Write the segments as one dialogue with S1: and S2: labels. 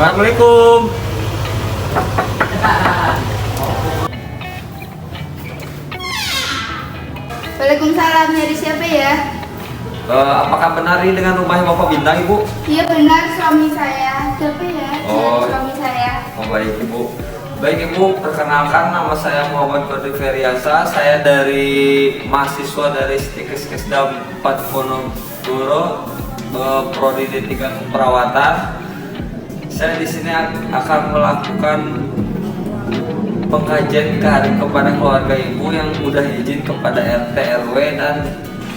S1: Assalamualaikum.
S2: Waalaikumsalam, nyari siapa ya?
S1: Apakah benar ini dengan rumah Bapak Bintang, Ibu?
S2: Iya benar, suami saya. Siapa ya?
S1: Oh.
S2: Suami saya.
S1: Oh, baik, Ibu. Baik, Ibu, perkenalkan nama saya Muhammad Kodri Feriasa. Saya dari mahasiswa dari Stikes-Kesdam 4 Ponorogo, Prodi D3 Keperawatan. Saya di sini akan melakukan pengkajian kepada keluarga Ibu yang udah izin kepada RT RW dan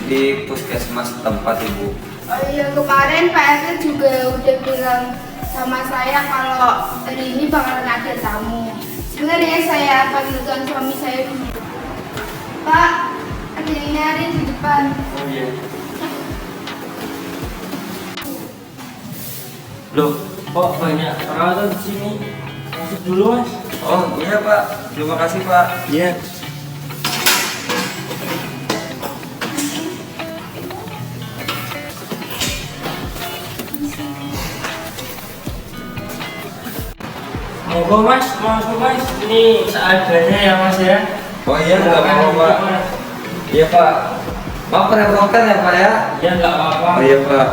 S1: di puskesmas tempat, Ibu.
S2: Oh iya, kemarin Pak RT juga udah bilang sama saya kalau hari ini bakalan ada tamu. Sebenarnya saya panggilkan suami saya dulu. Pak, ada yang nyari di depan.
S1: Oh iya. Loh,
S3: Kok banyak perawatan di sini? Masuk dulu, Mas.
S1: oh iya Pak, terima kasih Pak.
S3: Iya. Monggo Mas, masuk Mas. Ini seadanya ya Mas ya.
S1: Oh iya, nggak apa-apa Pak. Iya Pak. Maaf merepotkan ya Pak ya.
S3: Ya nggak apa-apa.
S1: Oh iya Pak.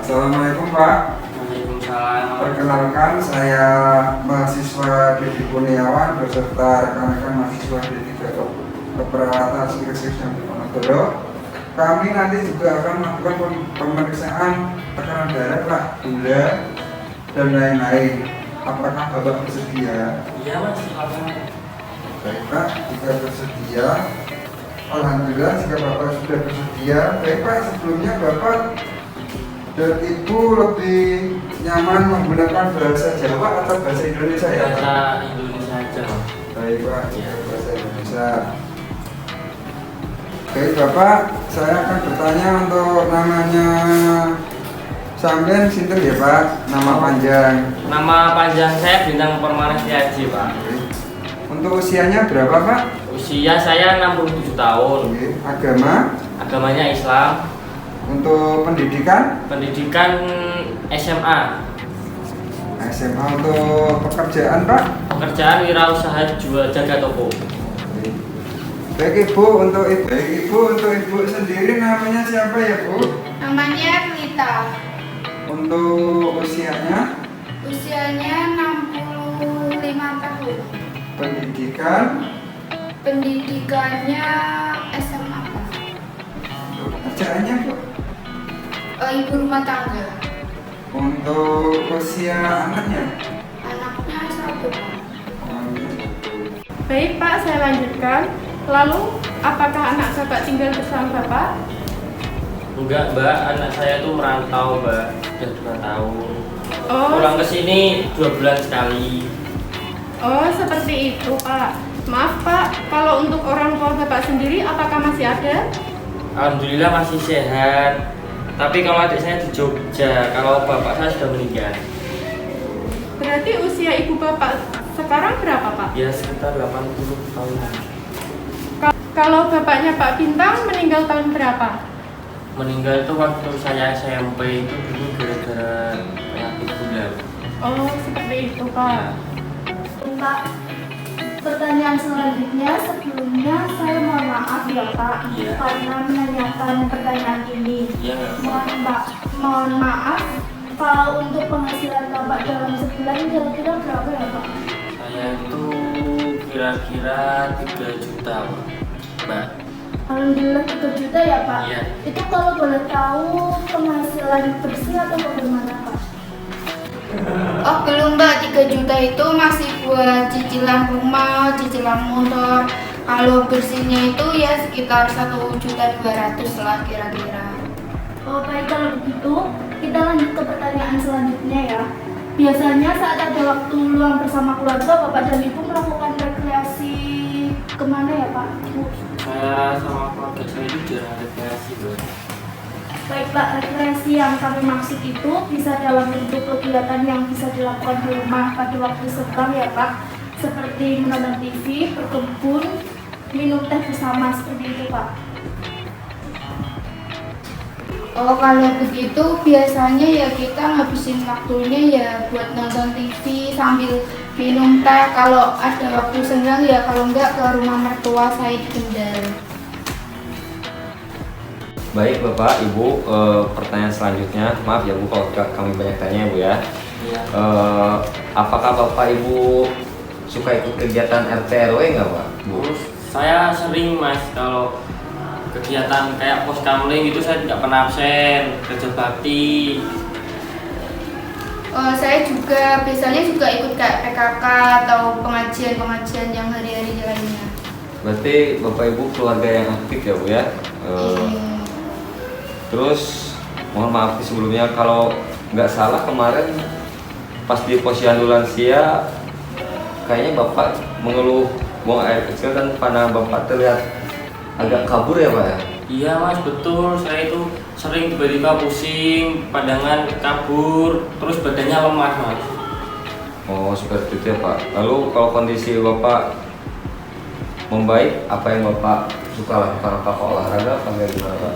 S4: Assalamualaikum Pak.
S3: Waalaikumsalam.
S4: Perkenalkan saya mahasiswa Dedi Kurniawan beserta rekan-rekan mahasiswa D3 Keperawatan Stikes-Kesdam Ponorogo. Kami nanti juga akan melakukan pemeriksaan tekanan darah, Pak, gula, dan lain-lain. Apakah Bapak bersedia?
S3: Iya Mas, silakan.
S4: Baik Pak, jika bersedia, alhamdulillah jika Bapak sudah bersedia. Baik Pak, sebelumnya Bapak dan Ibu lebih nyaman menggunakan bahasa Jawa atau bahasa Indonesia ya Pak?
S3: Bahasa Indonesia aja.
S4: Baik Pak, ya, bahasa Indonesia. Baik Bapak, saya akan bertanya untuk namanya sampean sinten ya Pak, nama panjang.
S3: Nama panjang saya Bintang Permana Setiaji Pak.
S4: Oke. Untuk usianya berapa Pak?
S3: Usia saya 67 tahun.
S4: Oke. Agama?
S3: Agamanya Islam.
S4: Untuk pendidikan?
S3: Pendidikan SMA.
S4: SMA. Untuk pekerjaan Pak?
S3: Pekerjaan wirausaha jual jaga toko.
S4: Baik Ibu untuk Ibu sendiri namanya siapa ya Bu?
S2: Namanya Rita.
S4: Untuk usianya?
S2: Usianya 65 tahun.
S4: Pendidikan?
S2: Pendidikannya SMA.
S4: Untuk pekerjaannya Bu?
S2: Ibu rumah tangga.
S4: Untuk usia anaknya?
S2: Anaknya 1.
S5: Baik Pak, saya lanjutkan. Lalu, apakah anak Bapak tinggal bersama Bapak?
S3: Enggak Mbak, anak saya tuh merantau Mbak. Sudah 2 tahun.
S5: Oh,
S3: Pulang ke sini 2 bulan sekali.
S5: oh seperti itu Pak. Maaf Pak, kalau untuk orang tua Bapak sendiri, apakah masih ada?
S3: Alhamdulillah masih sehat. Tapi kalau adik saya di Jogja, kalau bapak saya sudah meninggal.
S5: Berarti usia ibu Bapak sekarang berapa Pak?
S3: Ya sekitar 80 tahun.
S5: Kalau bapaknya Pak Bintang meninggal tahun berapa?
S3: Meninggal itu waktu saya SMP itu dulu gara-gara penyakit gula.
S5: Oh, seperti itu Pak.
S2: Pak, pertanyaan selanjutnya sebelumnya saya mohon maaf ya Pak
S3: Iya.
S2: karena menanyakan pertanyaan ini.
S3: Iya nggak?
S2: Mohon maaf kalau untuk penghasilan Bapak dalam sebulan kira-kira berapa ya Pak?
S3: Saya itu kira-kira 3 juta Mbak.
S2: Alhamdulillah 3 juta ya Pak.
S3: Iya.
S2: Itu kalau boleh tahu penghasilan bersih atau bagaimana Pak? Oh belum Mbak, 3 juta itu masih buat cicilan rumah, cicilan motor. Kalau bersihnya itu ya sekitar 1.200.000 lah kira-kira. Oh baik, kalau begitu kita lanjut ke pertanyaan selanjutnya ya. Biasanya saat ada waktu luang bersama keluarga, Bapak dan Ibu melakukan rekreasi kemana ya Pak?
S3: Saya sama keluarga saya itu jarang rekreasi Mbak.
S2: Baik Pak, rekreasi yang kami maksud itu bisa dalam bentuk kegiatan yang bisa dilakukan di rumah pada waktu senggang ya Pak, seperti menonton TV, berkebun, minum teh bersama seperti itu Pak. Oh kalau begitu biasanya ya kita ngabisin waktunya ya buat nonton TV sambil minum teh. Kalau ada waktu senggang ya kalau enggak ke rumah mertua saya di Kendal.
S6: Baik Bapak, Ibu, pertanyaan selanjutnya, maaf ya Bu kalau kami banyak tanya ya Bu ya.
S3: Iya.
S6: Apakah Bapak Ibu suka ikut kegiatan RT RW nggak Pak? Bu?
S3: Terus saya sering Mas kalau kegiatan kayak poskamling itu saya tidak pernah absen, kerja bakti.
S2: Saya juga biasanya juga ikut kayak PKK atau pengajian-pengajian yang hari-hari lainnya.
S6: Berarti Bapak Ibu keluarga yang aktif ya Bu ya.
S2: Iya.
S6: Terus mohon maaf nih sebelumnya kalau nggak salah kemarin pas di posyandu lansia kayaknya Bapak mengeluh buang air kecil dan panah Bapak terlihat agak kabur ya Pak ya?
S3: Iya Mas, betul. Saya itu sering tiba-tiba pusing, pandangan kabur, terus badannya lemah Mas.
S6: Oh seperti itu ya Pak. Lalu kalau kondisi Bapak membaik, apa yang Bapak suka lakukan? Apakah olahraga apa enggak gimana Pak?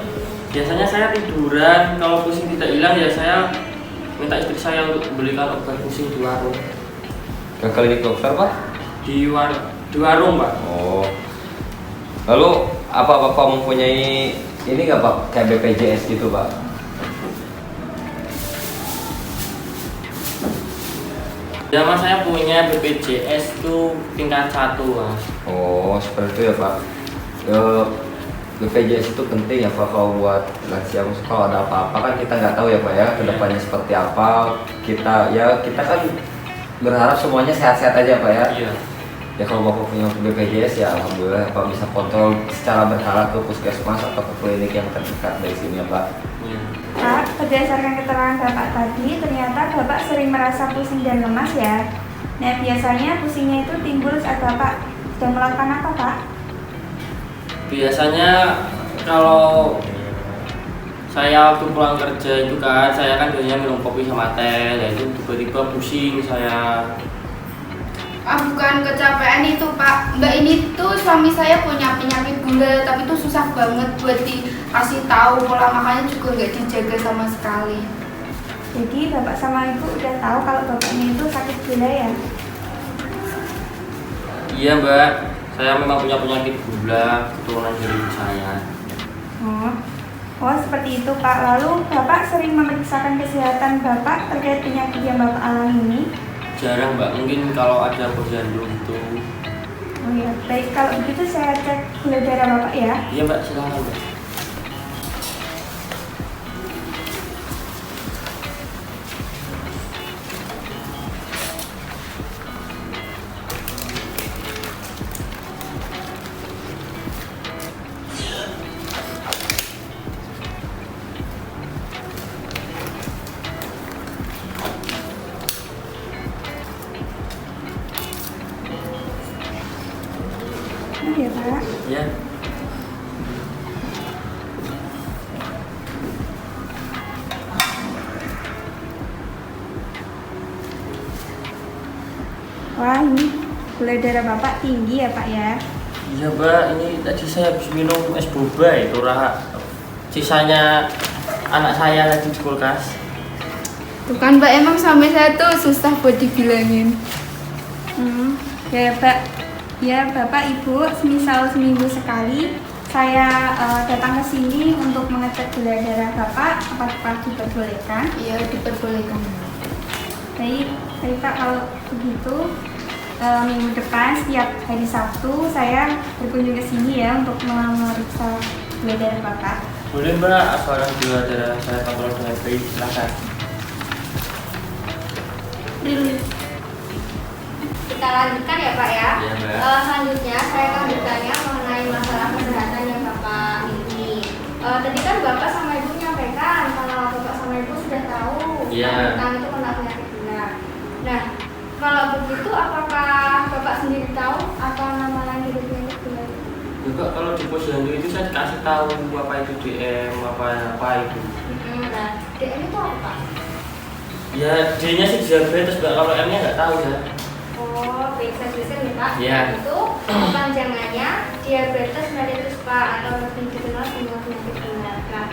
S3: Biasanya saya tiduran, kalau pusing tidak hilang ya saya minta istri saya untuk belikan obat pusing di warung.
S6: Ke klinik dokter Pak?
S3: Di warung Pak.
S6: Oh. Lalu apa Bapak mempunyai ini nggak Pak? Kayak BPJS gitu Pak?
S3: Ya Mas, saya punya BPJS itu tingkat 1 Mas.
S6: Oh seperti itu ya Pak. BPJS itu penting ya Pak kalau buat lansia. Kalau ada apa-apa kan kita nggak tahu ya Pak ya kedepannya seperti apa. Kita kan berharap semuanya sehat-sehat aja Pak ya.
S3: Iya.
S6: Ya kalau Bapak punya BPJS ya alhamdulillah Pak bisa kontrol secara berkala ke puskesmas atau ke klinik yang terdekat dari sini ya Pak.
S3: Iya.
S7: Pak, berdasarkan keterangan Bapak tadi, ternyata Bapak sering merasa pusing dan lemas ya. Nah, biasanya pusingnya itu timbul saat Bapak sedang melakukan apa, Pak?
S3: Biasanya kalau saya waktu pulang kerja itu kan, saya kan biasanya minum kopi sama teh, dan itu tiba-tiba pusing saya.
S2: Bukan kecapean itu Pak, Mbak ini tuh suami saya punya penyakit gula tapi itu susah banget buat dikasih tahu, pola makannya juga nggak dijaga sama sekali.
S7: Jadi Bapak sama Ibu udah tahu kalau Bapaknya itu sakit gula ya?
S3: Iya Mbak, saya memang punya penyakit gula keturunan dari ibu saya.
S7: Oh, seperti itu Pak. Lalu Bapak sering memeriksakan kesehatan Bapak terkait penyakit yang Bapak alami ini?
S3: Jarang Mbak, mungkin kalau ada posyandu itu.
S7: Oh ya, baik. Kalau begitu saya cek gula darah Bapak ya.
S3: Iya Mbak, silakan Mbak.
S7: Oh ya Pak.
S3: Ya.
S7: Wah, ini gula darah Bapak tinggi ya Pak ya?
S3: Iya Mbak, ini tadi saya habis minum es boba itu sisanya anak saya tadi di kulkas.
S2: Tuh kan Mbak, emang suami saya tuh susah buat dibilangin.
S7: Ya Pak, ya Bapak Ibu, semisal seminggu sekali saya datang ke sini untuk mengecek gula darah Bapak, apakah diperbolehkan?
S2: Iya diperbolehkan.
S7: Baik, Pak, kalau begitu minggu depan setiap hari Sabtu saya berkunjung ke sini ya untuk memeriksa gula darah Bapak.
S3: Boleh Mbak, asalkan gula darah saya kontrol dengan baik, silakan.
S2: Kita lanjutkan ya Pak ya.
S3: Iya, Mbak.
S2: Selanjutnya saya akan bertanya mengenai masalah kesehatan yang Bapak ini. Tadi kan Bapak sama Ibu menyampaikan kalau Bapak sama Ibu sudah tahu
S3: Iya.
S2: tentang itu kena penyakit gula. Nah, kalau begitu apakah Bapak sendiri tahu apa nama lain dari penyakit gula itu?
S3: Juga kalau di posyandu itu saya dikasih tahu apa itu DM, apa itu.
S2: DM itu apa Pak?
S3: Ya D-nya sih diabetes mbak, kalau M-nya nggak tahu ya.
S2: Oh, periksa ya Pak.
S3: Iya.
S2: Itu kepanjangannya diabetes mellitus Pak, atau lebih dikenal dengan penyakit gula. Nah,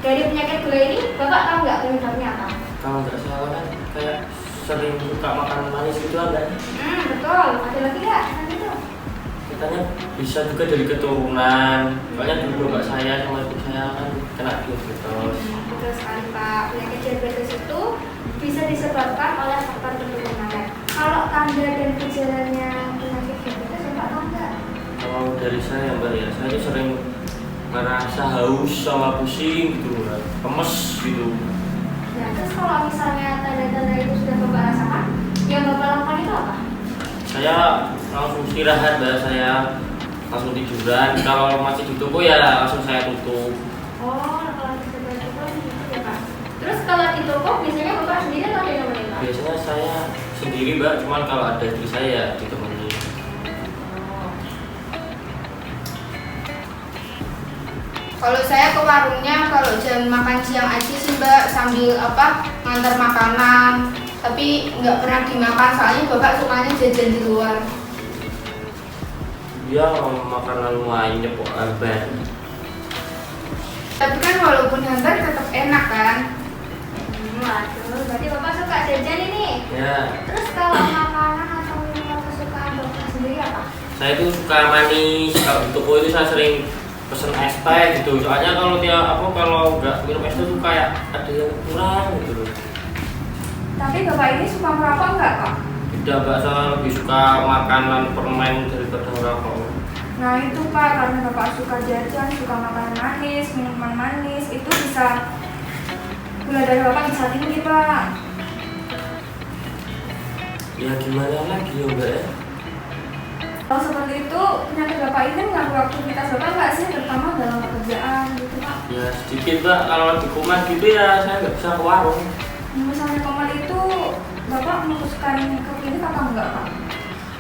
S2: dari penyakit gula ini Bapak tahu nggak penyebabnya apa?
S3: Kalau nggak salah kan kayak sering suka makan manis gitu enggak?
S2: Betul. Ada lagi nggak? Nanti tuh.
S3: Katanya bisa juga dari keturunan. Soalnya dulu bapak saya sama ibu saya kan kena diabetes.
S2: Betul sekali Pak. Penyakit diabetes itu bisa disebabkan oleh faktor keturunan. Kalau tanda dan gejalanya penyakit diabetes Bapak tahu nggak?
S3: Kalau dari saya mbak ya, saya tuh sering merasa haus sama pusing gitu, lemes gitu.
S2: Nah, terus kalau misalnya tanda-tanda itu sudah Bapak rasakan, yang Bapak lakukan itu apa?
S3: Saya langsung istirahat mbak, saya langsung tiduran. Kalau masih di toko ya langsung saya tutup.
S2: Oh, kalau di toko gitu ya Pak. Terus kalau di toko biasanya Bapak sendiri atau ada yang nemenin Pak?
S3: Biasanya saya sendiri mbak, cuman kalau ada istri saya ya ditemani.
S2: Kalau saya ke warungnya kalau jam makan siang aja sih Mbak, sambil ngantar makanan, tapi nggak pernah dimakan soalnya Bapak sukanya jajan di luar.
S3: Dia makanan lainnya kok abad.
S2: Tapi kan walaupun hambar tetap enak kan? Waduh, berarti Bapak suka jajan ini.
S3: Ya,
S2: Terus kalau makanan atau minuman kesukaan Bapak sendiri apa?
S3: saya tuh suka manis. Kalau di toko itu saya sering pesen es teh gitu. Soalnya kalau kalau nggak minum es teh tuh kayak ada yang kurang gitu loh.
S7: Tapi Bapak ini suka merokok nggak Kak?
S3: Tidak mbak, saya lebih suka makanan permen daripada rokok.
S7: Nah itu Pak, karena Bapak suka jajan, suka makanan manis, minuman manis, itu bisa gula darah Bapak bisa tinggi Pak.
S3: Ya gimana lagi ya mbak ya?
S7: Kalau seperti itu, penyakit Bapak ini mengganggu aktivitas Bapak nggak sih, terutama dalam pekerjaan gitu Pak?
S3: Ya sedikit mbak, kalau lagi kumat gitu ya saya nggak bisa ke warung.
S7: Misalnya komat itu, Bapak memutuskan ke klinik apa enggak Pak?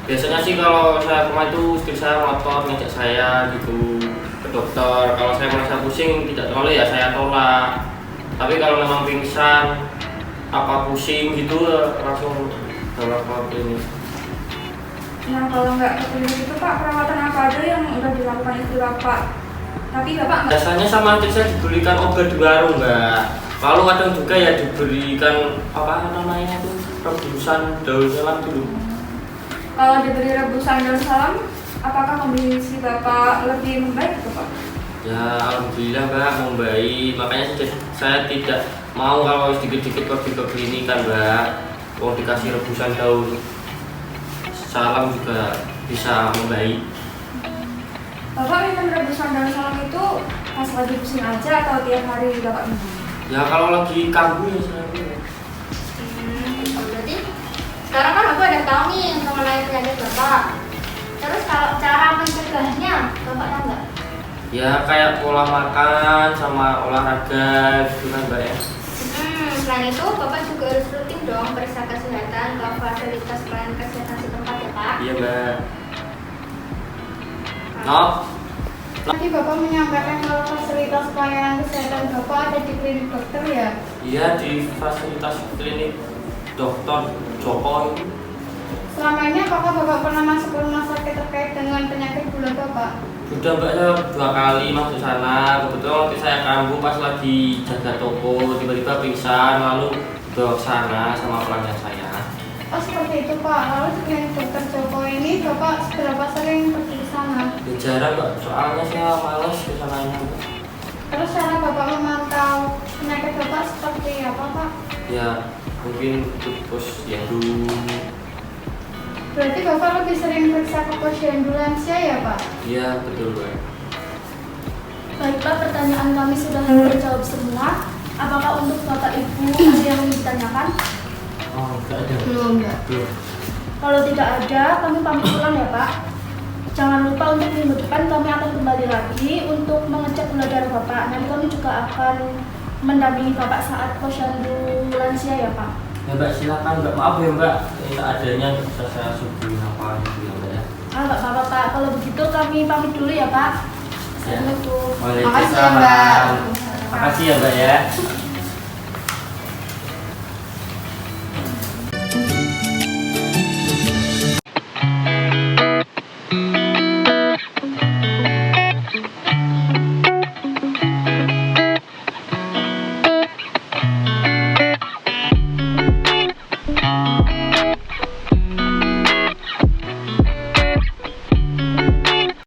S3: Biasanya sih kalau saya kumat itu istri saya ngotot ngajak saya gitu ke dokter. Kalau saya merasa pusing tidak terlalu ya saya tolak. Tapi kalau memang pingsan pusing gitu langsung bawa ke klinik.
S7: Nah kalau nggak ke klinik itu Pak, perawatan apa aja yang udah dilakukan istri Bapak? Tapi Bapak nggak.
S3: Biasanya sama istri saya diberikan obat di warung mbak. Lalu kadang juga ya diberikan apa namanya tuh rebusan daun salam dulu.
S7: Kalau diberi rebusan daun salam, apakah kondisi Bapak lebih membaik gitu Pak?
S3: Ya alhamdulillah mbak membaik. Makanya saya tidak mau kalau sedikit-sedikit pergi ke klinik kan mbak. Kalau dikasih rebusan daun salam juga bisa membaik.
S7: Bapak minum rebusan daun salam itu pas lagi pusing aja atau tiap hari Bapak minum?
S3: Ya kalau lagi kambuh ya saya minum.
S2: Berarti sekarang kan Bapak udah tahu nih mengenai penyakit Bapak. Terus kalau cara mencegahnya Bapak tahu nggak?
S3: Ya kayak pola makan sama olahraga gitu kan mbak ya.
S2: Selain itu Bapak juga harus rutin dong periksa kesehatan ke fasilitas pelayanan kesehatan setempat ya Pak.
S3: Iya mbak. No.
S2: Tadi Bapak menyampaikan kalau fasilitas pelayanan kesehatan Bapak ada di klinik dokter ya?
S3: Iya di fasilitas klinik Dokter Joko itu.
S2: Selama ini apakah Bapak pernah masuk ke rumah sakit terkait dengan penyakit gula Bapak?
S3: Sudah mbak, saya 2 kali masuk sana. Kebetulan waktu saya kambuh pas lagi jaga toko, tiba-tiba pingsan lalu dibawa ke sana sama pelanggan saya.
S2: Oh seperti itu Pak. Lalu di klinik dokter Joko ini Bapak seberapa sering pergi ke sana?
S3: Ya jarang mbak, soalnya saya males ke sananya mbak.
S2: Terus cara Bapak memantau penyakit Bapak seperti apa Pak?
S3: Ya mungkin ikut posyandu.
S2: Berarti Bapak lebih sering periksa ke posyandu lansia ya Pak?
S3: Iya betul mbak.
S2: Baiklah, pertanyaan kami sudah terjawab semua. Apakah untuk Bapak Ibu ada yang ingin ditanyakan?
S3: Oh enggak ada.
S2: Belum Mbak.
S3: Belum.
S2: Kalau tidak ada, kami pamit pulang ya Pak. Jangan lupa untuk minggu depan kami akan kembali lagi untuk mengecek gula darah Bapak. Nanti kami juga akan mendampingi Bapak saat posyandu lansia ya Pak.
S3: Ya mbak silakan mbak, maaf ya mbak, ini adanya nggak bisa saya suguhin apa gitu ya mbak ya.
S2: Nggak apa-apa Pak. Kalau begitu kami pamit dulu ya Pak.
S3: Ya.
S2: Assalamualaikum.
S3: Waalaikumsalam.
S2: Makasih ya Mbak.
S3: Makasih ya mbak ya.